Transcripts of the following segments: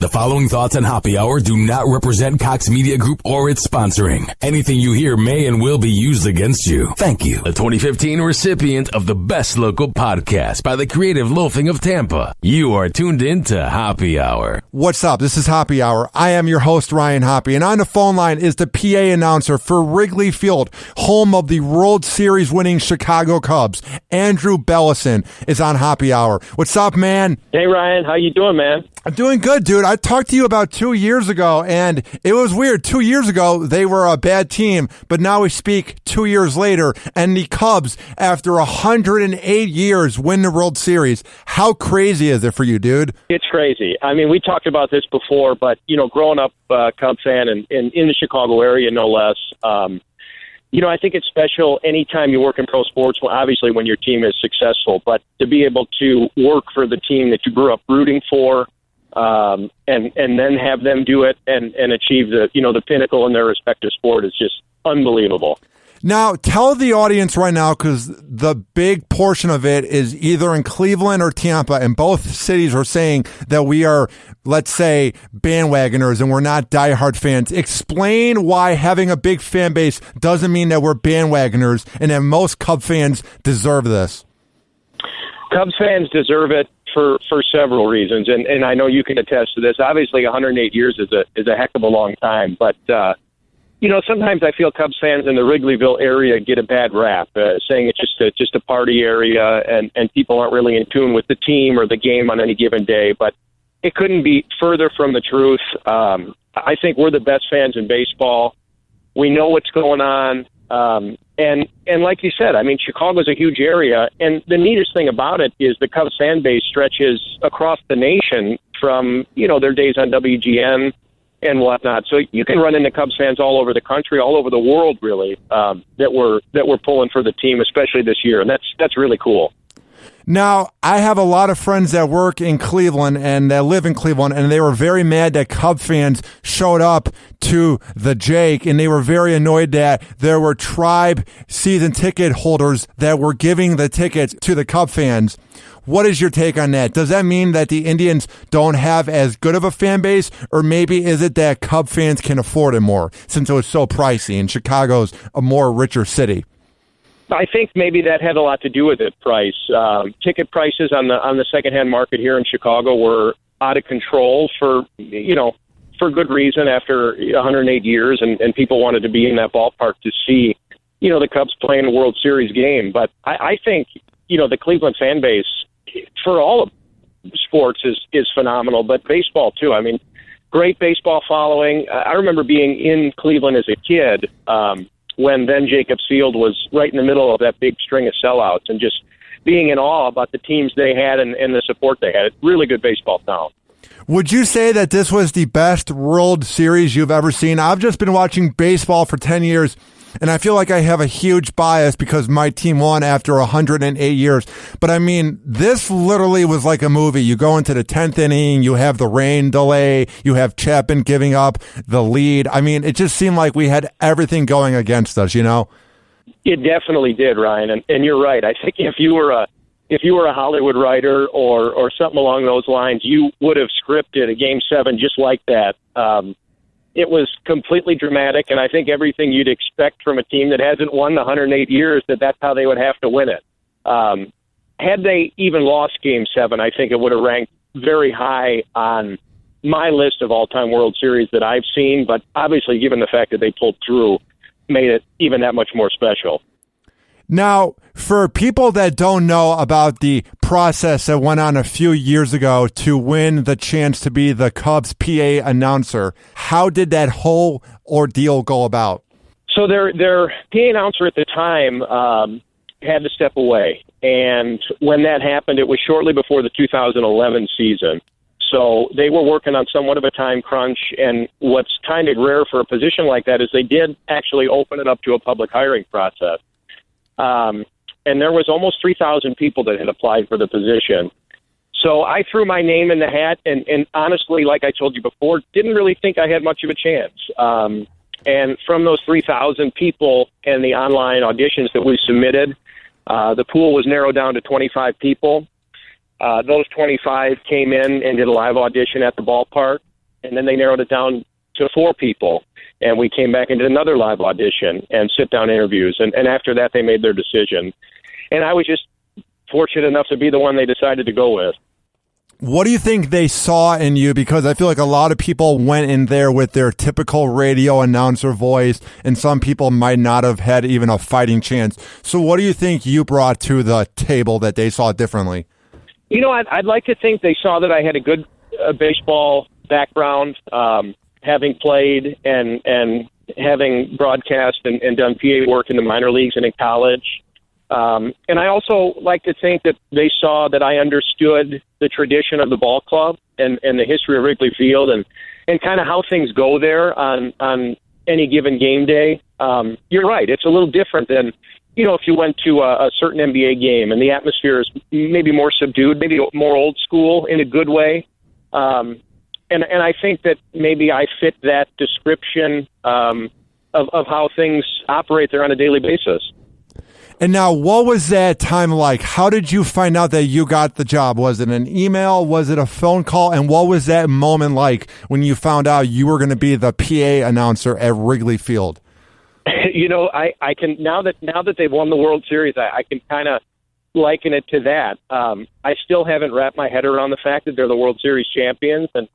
The following thoughts on Hoppe Hour do not represent Cox Media Group or its sponsoring. Anything you hear may and will be used against you. Thank you. The 2015 recipient of the Best Local Podcast by the Creative Loafing of Tampa. You are tuned in to Hoppe Hour. What's up? This is Hoppe Hour. I am your host, Ryan Hoppe, and on the phone line is the PA announcer for Wrigley Field, home of the World Series winning Chicago Cubs. Andrew Belleson is on Hoppe Hour. What's up, man? Hey, Ryan. How you doing, man? I'm doing good, dude. I talked to you about 2 years ago, and it was weird. 2 years ago, they were a bad team, but now we speak 2 years later, and the Cubs, after 108 years, win the World Series. How crazy is it for you, dude? It's crazy. I mean, we talked about this before, but, you know, growing up Cubs fan and in the Chicago area, no less, you know, I think it's special anytime you work in pro sports, well, obviously when your team is successful, but to be able to work for the team that you grew up rooting for, and then have them do it and achieve the pinnacle in their respective sport is just unbelievable. Now, tell the audience right now, because the big portion of it is either in Cleveland or Tampa, and both cities are saying that we are, let's say, bandwagoners and we're not diehard fans. Explain why having a big fan base doesn't mean that we're bandwagoners and that most Cub fans deserve this. Cubs fans deserve it for several reasons, and I know you can attest to this. Obviously, 108 years is a heck of a long time, but you know, sometimes I feel Cubs fans in the Wrigleyville area get a bad rap, saying it's just a party area, and people aren't really in tune with the team or the game on any given day. But it couldn't be further from the truth. I think we're the best fans in baseball. We know what's going on. And like you said, I mean, Chicago's a huge area, and the neatest thing about it is the Cubs fan base stretches across the nation from, you know, their days on WGN and whatnot. So you can run into Cubs fans all over the country, all over the world, really, that we're pulling for the team, especially this year, and that's really cool. Now, I have a lot of friends that work in Cleveland and that live in Cleveland, and they were very mad that Cub fans showed up to the Jake, and they were very annoyed that there were Tribe season ticket holders that were giving the tickets to the Cub fans. What is your take on that? Does that mean that the Indians don't have as good of a fan base, or maybe is it that Cub fans can afford it more since it was so pricey and Chicago's a more richer city? I think maybe that had a lot to do with it. Price ticket prices on the secondhand market here in Chicago were out of control for good reason after 108 years, and people wanted to be in that ballpark to see, you know, the Cubs playing a World Series game. But I think, you know, the Cleveland fan base for all of sports is phenomenal, but baseball too. I mean, great baseball following. I remember being in Cleveland as a kid. When then Jacobs Field was right in the middle of that big string of sellouts, and just being in awe about the teams they had and the support they had. Really good baseball town. Would you say that this was the best World Series you've ever seen? I've just been watching baseball for 10 years, and I feel like I have a huge bias because my team won after 108 years. But I mean, this literally was like a movie. You go into the 10th inning, you have the rain delay, you have Chapman giving up the lead. I mean, it just seemed like we had everything going against us, you know? It definitely did, Ryan. And you're right. I think if you were a Hollywood writer or something along those lines, you would have scripted a Game 7 just like that. It was completely dramatic, and I think everything you'd expect from a team that hasn't won 108 years, that's how they would have to win it. Had they even lost Game 7, I think it would have ranked very high on my list of all-time World Series that I've seen, but obviously, given the fact that they pulled through, made it even that much more special. Now, for people that don't know about the process that went on a few years ago to win the chance to be the Cubs PA announcer, how did that whole ordeal go about? So their PA announcer at the time had to step away. And when that happened, it was shortly before the 2011 season. So they were working on somewhat of a time crunch. And what's kind of rare for a position like that is they did actually open it up to a public hiring process. And there was almost 3,000 people that had applied for the position. So I threw my name in the hat, and honestly, like I told you before, didn't really think I had much of a chance. And from those 3,000 people and the online auditions that we submitted, the pool was narrowed down to 25 people. Those 25 came in and did a live audition at the ballpark. And then they narrowed it down to 4 people. And we came back and did another live audition and sit-down interviews. And after that, they made their decision. And I was just fortunate enough to be the one they decided to go with. What do you think they saw in you? Because I feel like a lot of people went in there with their typical radio announcer voice, and some people might not have had even a fighting chance. So what do you think you brought to the table that they saw differently? You know, I'd like to think they saw that I had a good baseball background, having played and having broadcast and done PA work in the minor leagues and in college. And I also like to think that they saw that I understood the tradition of the ball club and the history of Wrigley Field and kind of how things go there on any given game day. You're right. It's a little different than, you know, if you went to a certain NBA game and the atmosphere is maybe more subdued, maybe more old school in a good way. And I think that maybe I fit that description of how things operate there on a daily basis. And now, what was that time like? How did you find out that you got the job? Was it an email? Was it a phone call? And what was that moment like when you found out you were going to be the PA announcer at Wrigley Field? You know, I can now that they've won the World Series, I can kind of liken it to that. I still haven't wrapped my head around the fact that they're the World Series champions, and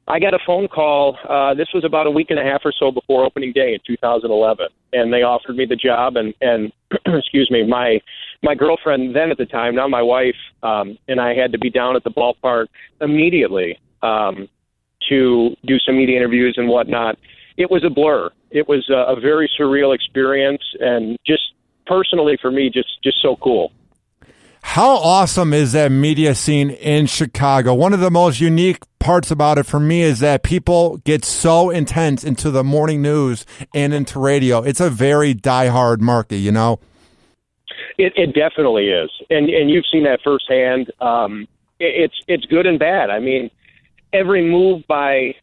I got a phone call. This was about a week and a half or so before opening day in 2011, and they offered me the job. And excuse me, my girlfriend then at the time, now my wife, and I had to be down at the ballpark immediately to do some media interviews and whatnot. It was a blur. It was a very surreal experience, and just personally for me, just so cool. How awesome is that media scene in Chicago? One of the most unique parts about it for me is that people get so intense into the morning news and into radio. It's a very diehard market, you know? It definitely is. And you've seen that firsthand. It's good and bad. I mean, every move by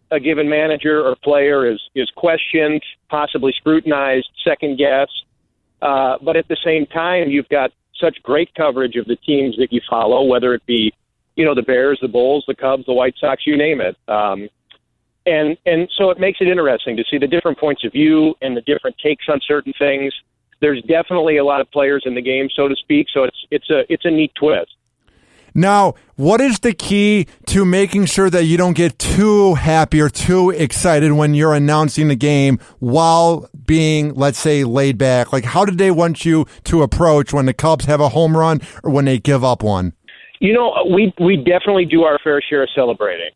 a given manager or player is questioned, possibly scrutinized, second-guessed. But at the same time, you've got such great coverage of the teams that you follow, whether it be, you know, the Bears, the Bulls, the Cubs, the White Sox, you name it. And so it makes it interesting to see the different points of view and the different takes on certain things. There's definitely a lot of players in the game, so to speak. So it's a neat twist. Now, what is the key to making sure that you don't get too happy or too excited when you're announcing the game while being, let's say, laid back? Like, how did they want you to approach when the Cubs have a home run or when they give up one? You know, we definitely do our fair share of celebrating.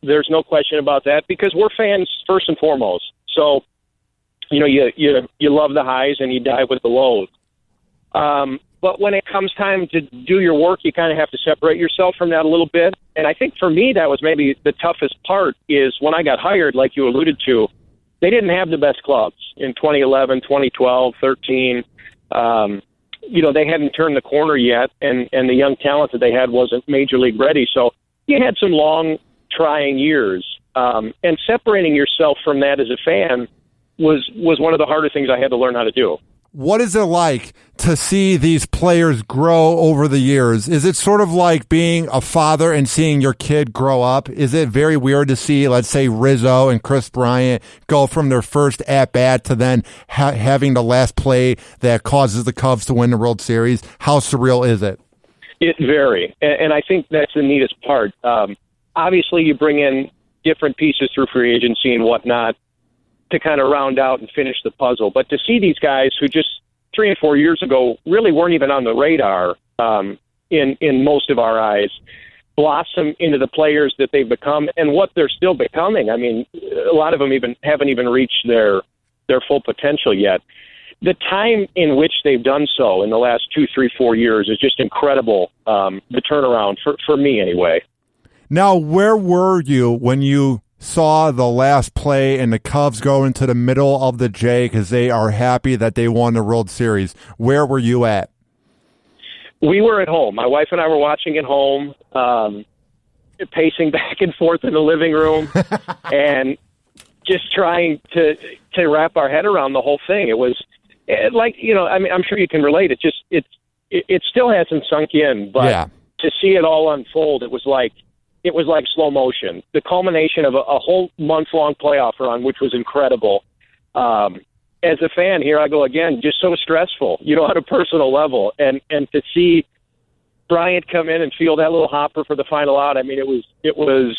There's no question about that because we're fans first and foremost. So, you know, you love the highs and you dive with the lows. But when it comes time to do your work, you kind of have to separate yourself from that a little bit. And I think for me, that was maybe the toughest part is when I got hired, like you alluded to, they didn't have the best clubs in 2011, 2012, 13. You know, they hadn't turned the corner yet, and the young talent that they had wasn't major league ready. So you had some long, trying years. And separating yourself from that as a fan was one of the harder things I had to learn how to do. What is it like to see these players grow over the years? Is it sort of like being a father and seeing your kid grow up? Is it very weird to see, let's say, Rizzo and Chris Bryant go from their first at-bat to then having the last play that causes the Cubs to win the World Series? How surreal is it? It very, and I think that's the neatest part. Obviously, you bring in different pieces through free agency and whatnot to kind of round out and finish the puzzle. But to see these guys who just 3 and 4 years ago really weren't even on the radar in most of our eyes blossom into the players that they've become and what they're still becoming. I mean, a lot of them haven't even reached their full potential yet. The time in which they've done so in the last 2, 3, 4 years is just incredible, the turnaround, for me anyway. Now, where were you when you saw the last play and the Cubs go into the middle of the J because they are happy that they won the World Series? Where were you at? We were at home. My wife and I were watching at home, pacing back and forth in the living room and just trying to wrap our head around the whole thing. It was like, you know, I mean, I'm sure you can relate. It still hasn't sunk in, but yeah. To see it all unfold, it was like it was like slow motion. The culmination of a whole month-long playoff run, which was incredible. As a fan, here I go again, just so stressful, on a personal level. And to see Bryant come in and feel that little hopper for the final out, I mean, it was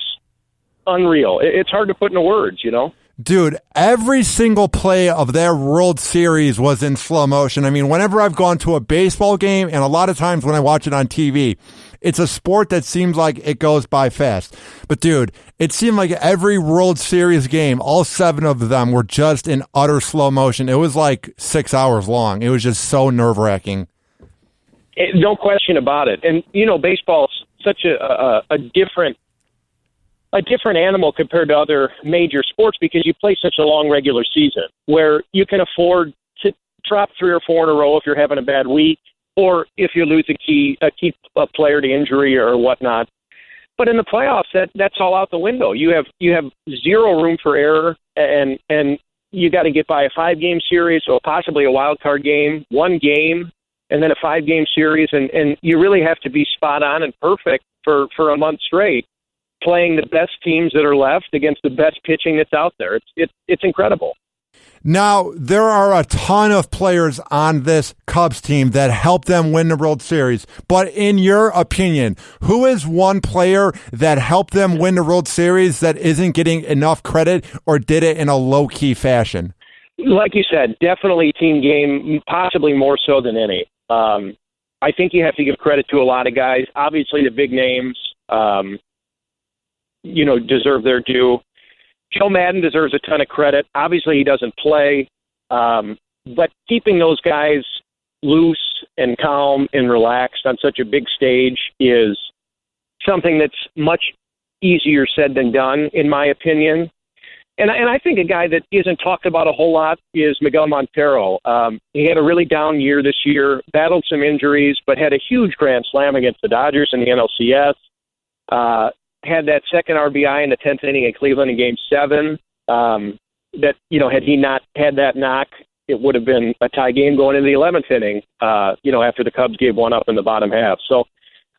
unreal. It's hard to put into words, Dude, every single play of their World Series was in slow motion. I mean, whenever I've gone to a baseball game, and a lot of times when I watch it on TV, it's a sport that seems like it goes by fast. But, dude, it seemed like every World Series game, all 7 of them were just in utter slow motion. It was like 6 hours long. It was just so nerve-wracking. No question about it. And, baseball's such a different animal compared to other major sports because you play such a long regular season where you can afford to drop 3 or 4 in a row if you're having a bad week or if you lose a key player to injury or whatnot. But in the playoffs, that's all out the window. You have zero room for error, and you got to get by a 5-game series or possibly a wild card game, 1 game, and then a 5-game series, and you really have to be spot on and perfect for a month straight, playing the best teams that are left against the best pitching that's out there. It's incredible. Now, there are a ton of players on this Cubs team that helped them win the World Series. But in your opinion, who is one player that helped them win the World Series that isn't getting enough credit or did it in a low-key fashion? Like you said, definitely team game, possibly more so than any. I think you have to give credit to a lot of guys. Obviously, the big names, deserve their due. Joe Maddon deserves a ton of credit. Obviously, he doesn't play, but keeping those guys loose and calm and relaxed on such a big stage is something that's much easier said than done, in my opinion. And I think a guy that isn't talked about a whole lot is Miguel Montero. He had a really down year this year, battled some injuries, but had a huge grand slam against the Dodgers in the NLCS. Had that second RBI in the 10th inning in Cleveland in Game 7. Had he not had that knock, it would have been a tie game going into the 11th inning, after the Cubs gave one up in the bottom half. So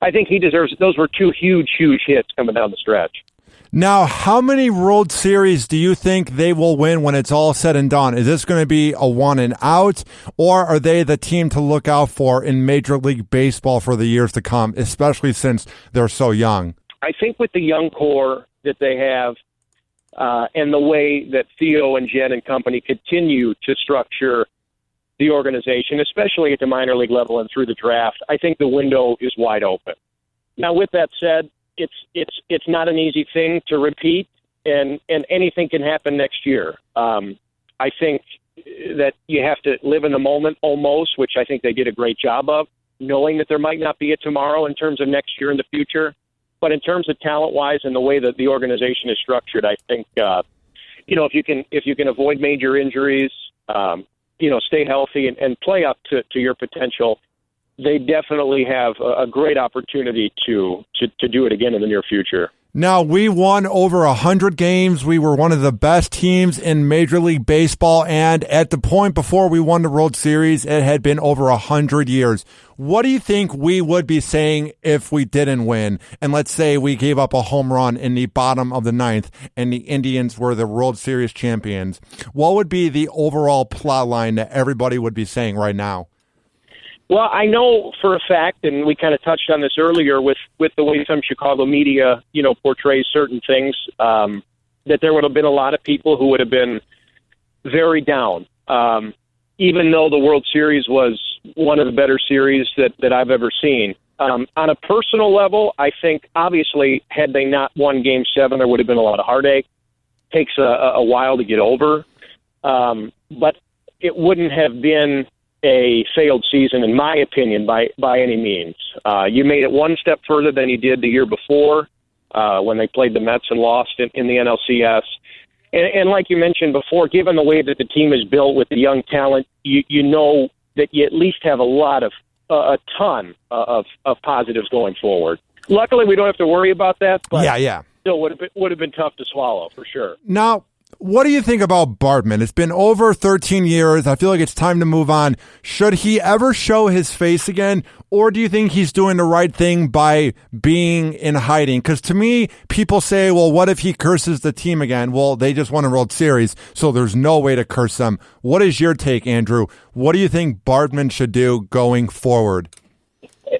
I think he deserves – those were 2 huge, huge hits coming down the stretch. Now, how many World Series do you think they will win when it's all said and done? Is this going to be a one and out, or are they the team to look out for in Major League Baseball for the years to come, especially since they're so young? I think with the young core that they have and the way that Theo and Jen and company continue to structure the organization, especially at the minor league level and through the draft, I think the window is wide open. Now, with that said, it's not an easy thing to repeat, and anything can happen next year. I think that you have to live in the moment almost, which I think they did a great job of, knowing that there might not be a tomorrow in terms of next year in the future. But in terms of talent-wise and the way that the organization is structured, I think if you can avoid major injuries, stay healthy and play up to your potential, they definitely have a great opportunity to do it again in the near future. Now, we won over 100 games. We were one of the best teams in Major League Baseball, and at the point before we won the World Series, it had been over 100 years. What do you think we would be saying if we didn't win? And let's say we gave up a home run in the bottom of the 9th and the Indians were the World Series champions. What would be the overall plot line that everybody would be saying right now? Well, I know for a fact, and we kind of touched on this earlier with the way some Chicago media, portrays certain things, that there would have been a lot of people who would have been very down, even though the World Series was one of the better series that I've ever seen. On a personal level, I think, obviously, had they not won Game 7, there would have been a lot of heartache. Takes a while to get over. But it wouldn't have been a failed season, in my opinion, by any means. You made it one step further than you did the year before when they played the Mets and lost in the NLCS. And like you mentioned before, given the way that the team is built with the young talent, you know that you at least have a ton of positives going forward. Luckily, we don't have to worry about that, but yeah. still would have been tough to swallow, for sure. Now, What do you think about Bartman? It's been over 13 years. I feel like it's time to move on. Should he ever show his face again? Or do you think he's doing the right thing by being in hiding? Because to me, people say, well, what if he curses the team again? Well, they just won a World Series, so there's no way to curse them. What is your take, Andrew? What do you think Bartman should do going forward?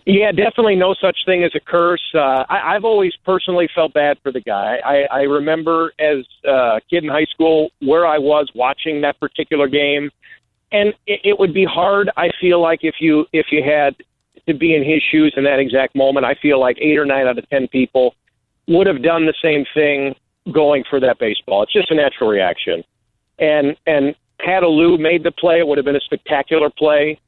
Yeah, definitely no such thing as a curse. I've always personally felt bad for the guy. I remember as a kid in high school where I was watching that particular game, and it would be hard, I feel like, if you had to be in his shoes in that exact moment. I feel like 8 or 9 out of 10 people would have done the same thing going for that baseball. It's just a natural reaction. And had Lou made the play, it would have been a spectacular play.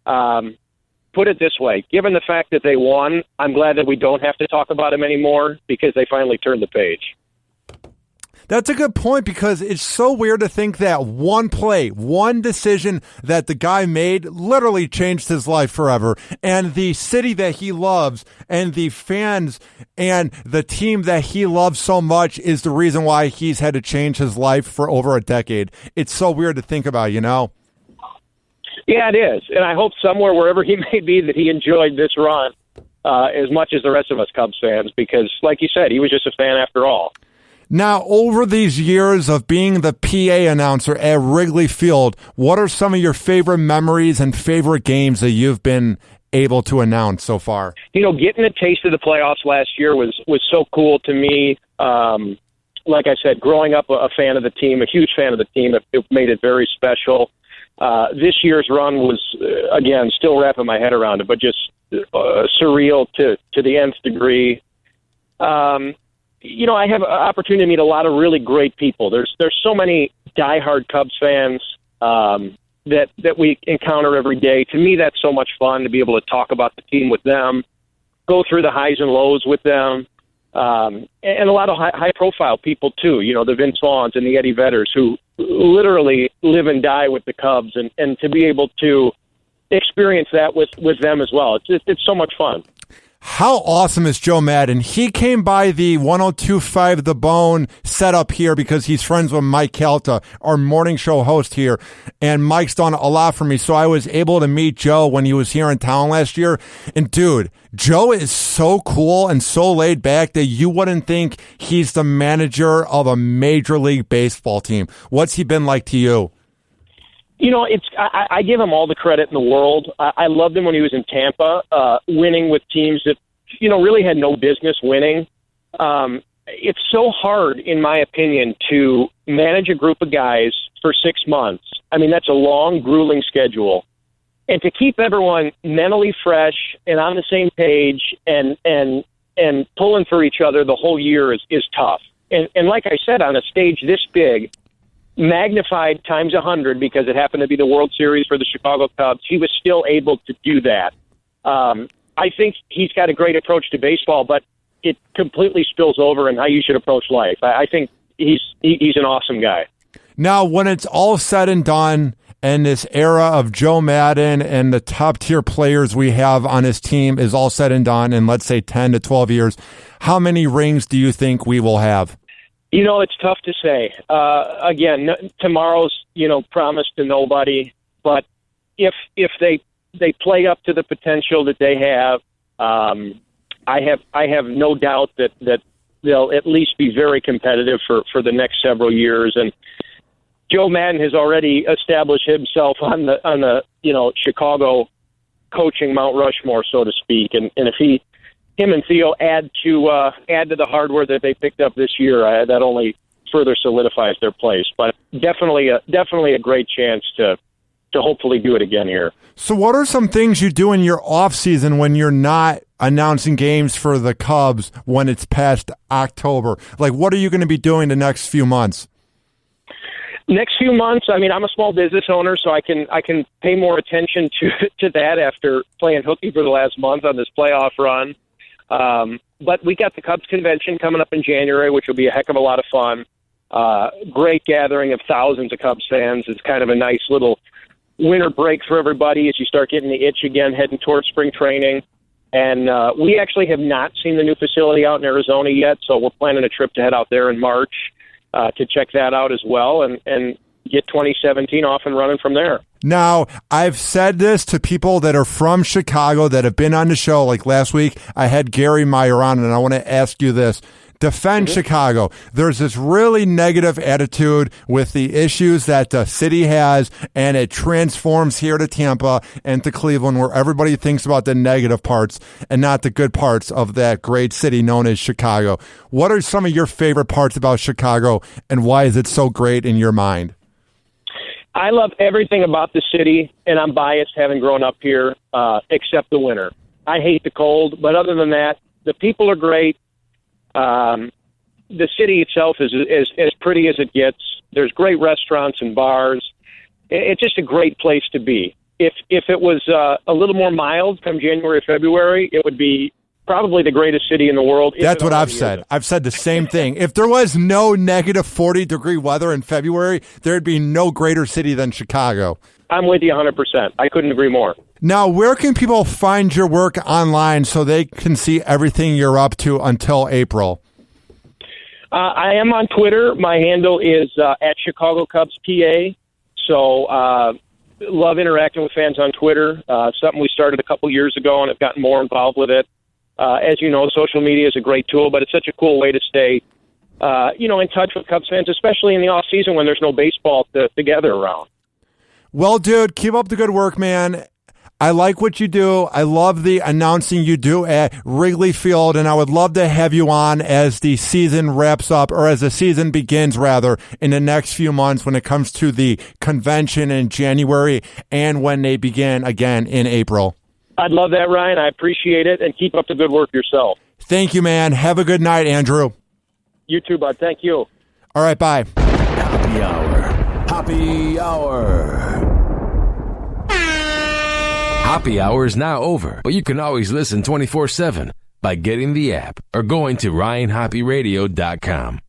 Put it this way, given the fact that they won, I'm glad that we don't have to talk about him anymore because they finally turned the page. That's a good point because it's so weird to think that one play, one decision that the guy made literally changed his life forever. And the city that he loves and the fans and the team that he loves so much is the reason why he's had to change his life for over a decade. It's so weird to think about, you know? Yeah, it is. And I hope somewhere, wherever he may be, that he enjoyed this run as much as the rest of us Cubs fans because, like you said, he was just a fan after all. Now, over these years of being the PA announcer at Wrigley Field, what are some of your favorite memories and favorite games that you've been able to announce so far? You know, getting a taste of the playoffs last year was so cool to me. Like I said, growing up a fan of the team, a huge fan of the team, it made it very special. This year's run was, again, still wrapping my head around it, but just surreal to the nth degree. You know, I have an opportunity to meet a lot of really great people. There's so many diehard Cubs fans that we encounter every day. To me, that's so much fun to be able to talk about the team with them, go through the highs and lows with them, and a lot of high-profile people, too. You know, the Vince Vaughns and the Eddie Vedders who literally live and die with the Cubs, and to be able to experience that with them as well. It's so much fun. How awesome is Joe Maddon? He came by the 102.5 The Bone setup here because he's friends with Mike Calta, our morning show host here. And Mike's done a lot for me. So I was able to meet Joe when he was here in town last year. And dude, Joe is so cool and so laid back that you wouldn't think he's the manager of a Major League Baseball team. What's he been like to you? You know, I give him all the credit in the world. I loved him when he was in Tampa, winning with teams that, you know, really had no business winning. It's so hard, in my opinion, to manage a group of guys for 6 months. I mean, that's a long, grueling schedule. And to keep everyone mentally fresh and on the same page and pulling for each other the whole year is tough. And like I said, on a stage this big, magnified times 100 because it happened to be the World Series for the Chicago Cubs, he was still able to do that. I think he's got a great approach to baseball, but it completely spills over in how you should approach life. I think he's an awesome guy. Now, when it's all said and done, and this era of Joe Maddon and the top-tier players we have on his team is all said and done in, let's say, 10 to 12 years, how many rings do you think we will have? You know, it's tough to say. Again, tomorrow's, you know, promised to nobody. But if they play up to the potential that they have, I have no doubt that they'll at least be very competitive for the next several years. And Joe Maddon has already established himself on the you know, Chicago coaching Mount Rushmore, so to speak. And if him and Theo add to the hardware that they picked up this year, that only further solidifies their place. But definitely a great chance to hopefully do it again here. So what are some things you do in your off season when you're not announcing games for the Cubs when it's past October? Like, what are you going to be doing the next few months? Next few months, I mean, I'm a small business owner, so I can pay more attention to that after playing hooky for the last month on this playoff run. But we got the Cubs convention coming up in January, which will be a heck of a lot of fun. Great gathering of thousands of Cubs fans. It's kind of a nice little winter break for everybody as you start getting the itch again, heading towards spring training. And we actually have not seen the new facility out in Arizona yet, so we're planning a trip to head out there in March. to check that out as well and get 2017 off and running from there. Now, I've said this to people that are from Chicago that have been on the show. Like last week, I had Gary Meyer on, and I want to ask you this. Defend Chicago. There's this really negative attitude with the issues that the city has, and it transforms here to Tampa and to Cleveland, where everybody thinks about the negative parts and not the good parts of that great city known as Chicago. What are some of your favorite parts about Chicago, and why is it so great in your mind? I love everything about the city, and I'm biased having grown up here, except the winter. I hate the cold, but other than that, the people are great. The city itself is as pretty as it gets. There's great restaurants and bars. It's just a great place to be. If it was a little more mild come January, February, it would be probably the greatest city in the world. That's what I've said. I've said the same thing. If there was no negative 40-degree weather in February, there'd be no greater city than Chicago. I'm with you 100%. I couldn't agree more. Now, where can people find your work online so they can see everything you're up to until April? I am on Twitter. My handle is at Chicago Cubs PA. So love interacting with fans on Twitter. Something we started a couple years ago, and have gotten more involved with it. As you know, social media is a great tool, but it's such a cool way to stay, in touch with Cubs fans, especially in the off season when there's no baseball to gather around. Well, dude, keep up the good work, man. I like what you do. I love the announcing you do at Wrigley Field, and I would love to have you on as the season wraps up, or as the season begins, rather, in the next few months when it comes to the convention in January and when they begin again in April. I'd love that, Ryan. I appreciate it, and keep up the good work yourself. Thank you, man. Have a good night, Andrew. You too, bud. Thank you. All right, bye. Happy Hour. Happy Hour. Happy Hour is now over, but you can always listen 24/7 by getting the app or going to RyanHoppyRadio.com.